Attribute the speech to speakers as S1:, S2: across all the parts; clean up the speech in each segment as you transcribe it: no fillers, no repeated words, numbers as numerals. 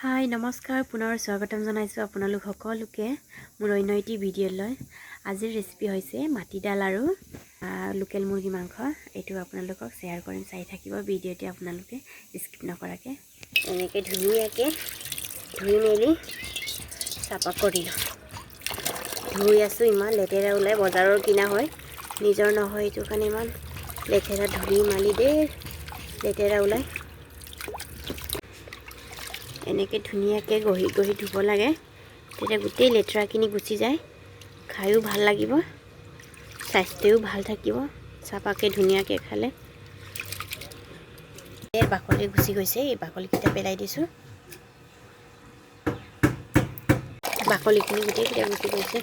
S1: হাই নমস্কাৰ পুনৰ স্বাগতম জনাইছোঁ আপোনালোক সকলোকে মোৰ অন্য এটি ভিডিঅ'লৈ। আজিৰ ৰেচিপি হৈছে মাটিদাল আৰু লোকেল মুৰ্গী মাংস। এইটো আপোনালোকক শ্বেয়াৰ কৰিম, চাই থাকিব ভিডিঅ'টি আপোনালোকে স্কিপ নকৰাকৈ। এনেকৈ ধুনীয়াকৈ ধুই মেলি চাফা কৰি লওঁ। ধুই আছোঁ, ইমান লেতেৰা ওলাই, বজাৰৰ কিনা হয়, নিজৰ নহয়, এইটো কাৰণে ইমান লেতেৰা ধুই মালি লেতেৰা ওলাই। এনেকৈ ধুনীয়াকৈ গহি ধুব লাগে, তেতিয়া গোটেই লেতেৰাখিনি গুচি যায়, খায়ো ভাল লাগিব, স্বাস্থ্যও ভাল থাকিব চাফাকৈ ধুনীয়াকৈ খালে। এই বাকলি গুচি গৈছে, এই বাকলিকেইটা পেলাই দিছোঁ। বাকলিখিনি গোটেইকেইটা গুচি গৈছে।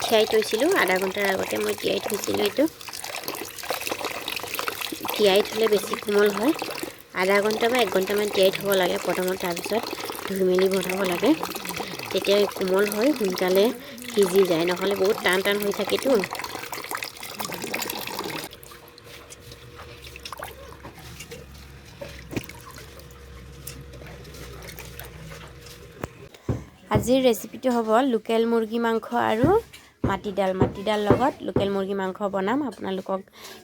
S1: তিয়াই থৈছিলোঁ, আধা ঘণ্টাৰ আগতে মই তিয়াই থৈছিলোঁ। এইটো তিয়াই থ'লে বেছি কোমল হয়। আধা ঘণ্টা বা 1 ঘণ্টামান তিয়াই থ'ব লাগে প্ৰথমত, তাৰপিছত ধুই মেলি বনাব লাগে, তেতিয়া কোমল হয়, সোনকালে সিজি যায়, নহ'লে বহুত টান হৈ থাকেতো। আজিৰ ৰেচিপিটো হ'ব লোকেল মুৰ্গী মাংস আৰু মাটিদাল লগত লোকেল মুৰ্গী মাংস বনাম। আপোনালোকক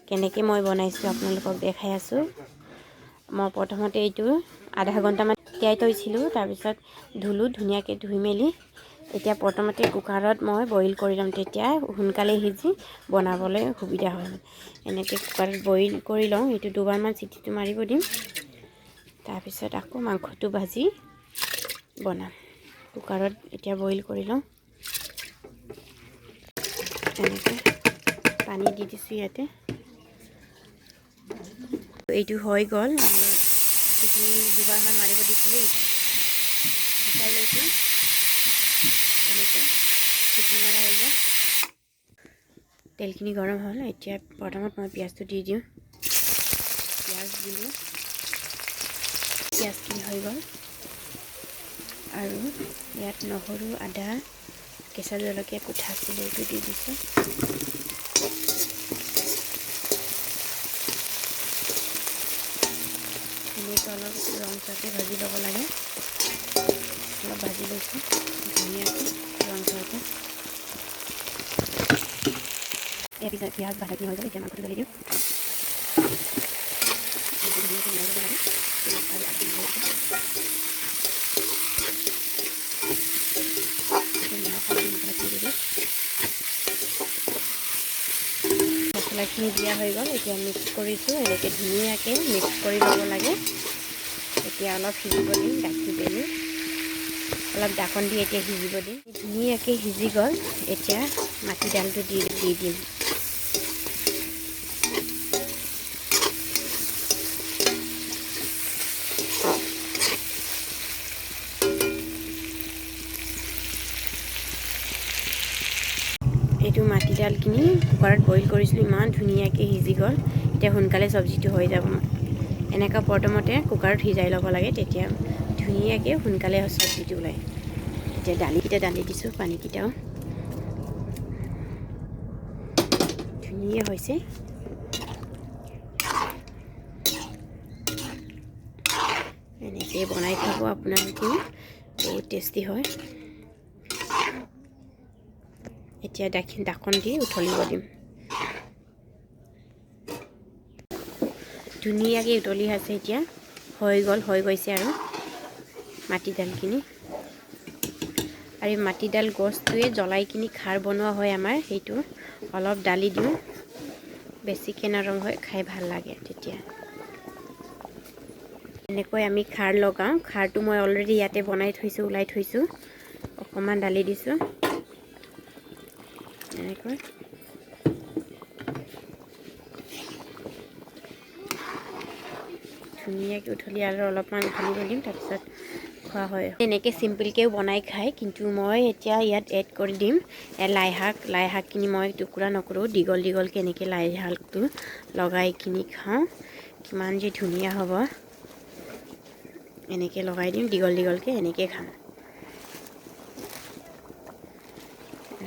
S1: কেনেকৈ মই বনাইছোঁ আপোনালোকক দেখাই আছোঁ। মই প্ৰথমতে এইটো আধা ঘণ্টামান তিয়াই থৈছিলোঁ, তাৰপিছত ধুনীয়াকৈ ধুই মেলি এতিয়া প্ৰথমতে কুকাৰত মই বইল কৰি ল'ম, তেতিয়া সোনকালে সিজি বনাবলৈ সুবিধা হয়। এনেকৈ কুকাৰত বইল কৰি লওঁ, এইটো 2বাৰমান চিটিটো মাৰিব দিম, তাৰপিছত আকৌ মাংসটো ভাজি বনাম। কুকাৰত এতিয়া বইল কৰি লওঁ। এনেকৈ পানী দি দিছোঁ ইয়াতে। এইটো হৈ গ'ল, চিটি 2বাৰমান মাৰিব দিছিলোঁ, গুচাই লৈছোঁ। এনেকৈ চিটি মৰা হৈ গ'ল। তেলখিনি গৰম হ'ল, এতিয়া প্ৰথমত মই পিঁয়াজটো দি দিওঁ। পিঁয়াজ দিলোঁ, পিঁয়াজখিনি হৈ গ'ল, আৰু ইয়াত নহৰু, আদা, কেঁচা জলকীয়া কুটা আছিলে, এইটো দি দিছোঁ। এনেকৈ অলপ ৰংচোৱাকৈ ভাজি ল'ব লাগে। অলপ ভাজি লৈছোঁ ধুনীয়াকৈ ৰংচোৱাকৈ। ইয়াৰ পিছত পিঁয়াজ ভাজি হৈ গ'ল, এতিয়া মাংসটো ঢালি দিওঁ। ধুনীয়াকৈ মিলাই ল'ব লাগে মছলাখিনি দিয়া হৈ গ'ল, এতিয়া মিক্স কৰিছোঁ। এনেকৈ ধুনীয়াকৈ মিক্স কৰি ল'ব লাগে। এতিয়া অলপ সিজিব দিম, ঢাকি মেলি অলপ ঢাকন দি এতিয়া সিজিব দিম। ধুনীয়াকৈ সিজি গ'ল, এতিয়া মাটিদালটো দি দিম। এইটো মাটিদালখিনি কুকাৰত বইল কৰিছিলোঁ, ইমান ধুনীয়াকৈ সিজি গ'ল। এতিয়া সোনকালে চব্জিটো হৈ যাব। এনেকুৱা প্ৰথমতে কুকাৰত সিজাই ল'ব লাগে, তেতিয়া ধুনীয়াকৈ সোনকালে চব্জিটো ওলায়। এতিয়া দালিকেইটা দালি দিছোঁ, পানীকেইটাও ধুনীয়া হৈছে। এনেকৈ বনাই খাব আপোনালোকেও, বহুত টেষ্টি হয়। এতিয়া ঢাকন দি উতলিব দিম। ধুনীয়াকৈ উতলি আছে, এতিয়া হৈ গৈছে আৰু মাটিদালখিনি। আৰু মাটিদাল গছটোৱে জ্বলাই কিনি খাৰ বনোৱা হয় আমাৰ, সেইটো অলপ দালি দিওঁ, বেছিকৈ নৰম হয়, খাই ভাল লাগে তেতিয়া। এনেকৈ আমি খাৰ লগাওঁ। খাৰটো মই অলৰেডি ইয়াতে বনাই থৈছোঁ, ওলাই থৈছোঁ। অকণমান দালি দিছোঁ, এনেকৈ ধুনীয়াকৈ উতলি আৰু অলপমান উতলিব দিম, তাৰপিছত খোৱা হয়। এনেকৈ চিম্পলকৈও বনাই খায়, কিন্তু মই এতিয়া ইয়াত এড কৰি দিম লাইশাকখিনি মই টুকুৰা নকৰোঁ, দীঘলকৈ এনেকৈ লাইশাকটো লগাই কিনি খাওঁ, কিমান যে ধুনীয়া হ'ব। এনেকৈ লগাই দিম, দীঘলকৈ এনেকৈ খাওঁ।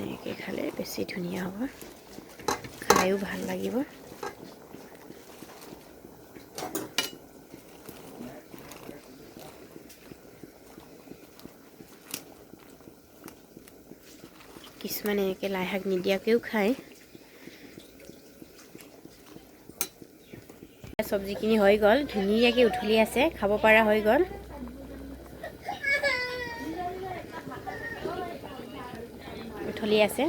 S1: এনেকৈ খালে বেছি ধুনীয়া হ'ব, খায়ো ভাল লাগিব। কিছুমানে এনেকৈ লাই শাক নিদিয়াকৈও খায়। চব্জিখিনি হৈ গ'ল, ধুনীয়াকৈ উঠলি আছে, খাব পৰা হৈ গ'ল। উঠলি আছে।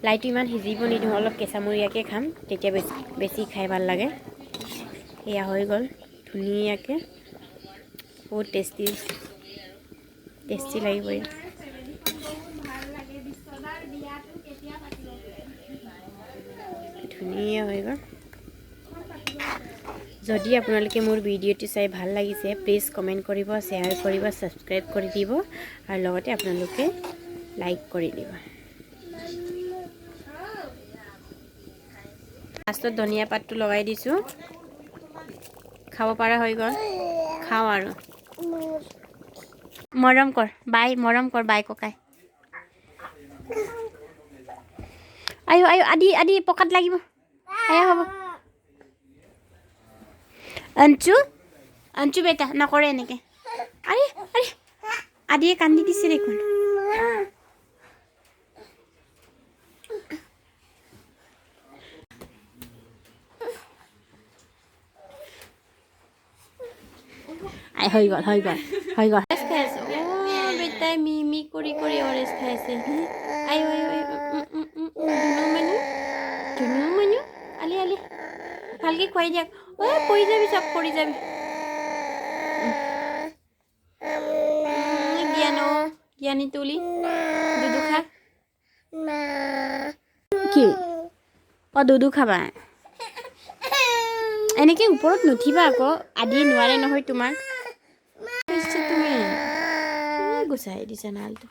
S1: লাইটো ইমান সিজিব নিদিওঁ, অলপ কেঁচামূৰীয়াকৈ খাম, তেতিয়া বেছি খাই ভাল লাগে। এয়া হৈ গ'ল ধুনীয়াকৈ, বহুত টেষ্টি লাগিব। ধুনীয়া হৈ গ'ল। যদি আপোনালোকে মোৰ ভিডিঅ'টো চাই ভাল লাগিছে, প্লিজ কমেণ্ট কৰিব, শ্বেয়াৰ কৰিব, ছাবস্ক্ৰাইব কৰি দিব আৰু লগতে আপোনালোকে লাইক কৰি দিব। লাষ্টত ধনিয়া পাতটো লগাই দিছোঁ। খাব পৰা হৈ গ'ল, খাওঁ আৰু। মৰম কৰ বাই ককাই। আয়ো আদি পকাত লাগিব। আয়া হ'ব। অঞ্চু বেটা নকৰে এনেকৈ। আৰে আদিয়ে কান্দি দিছে দেখোন। হৈ গ'ল। অৰেঞ্জ খাই আছে। বেটাই মি কৰি অৰেঞ্জ খাই আছে। আয়ো ধুনু মানু আলি ভালকৈ খুৱাই দিয়ক। পৰি যাবি চব, পৰি যাবি। জ্ঞানী তুলি দুধু খা। কি দুধু খাবা? এনেকৈ ওপৰত নুঠিবা আকৌ, আদি নোৱাৰে নহয় তোমাক। তুমি গুচাই দিছা নালটো।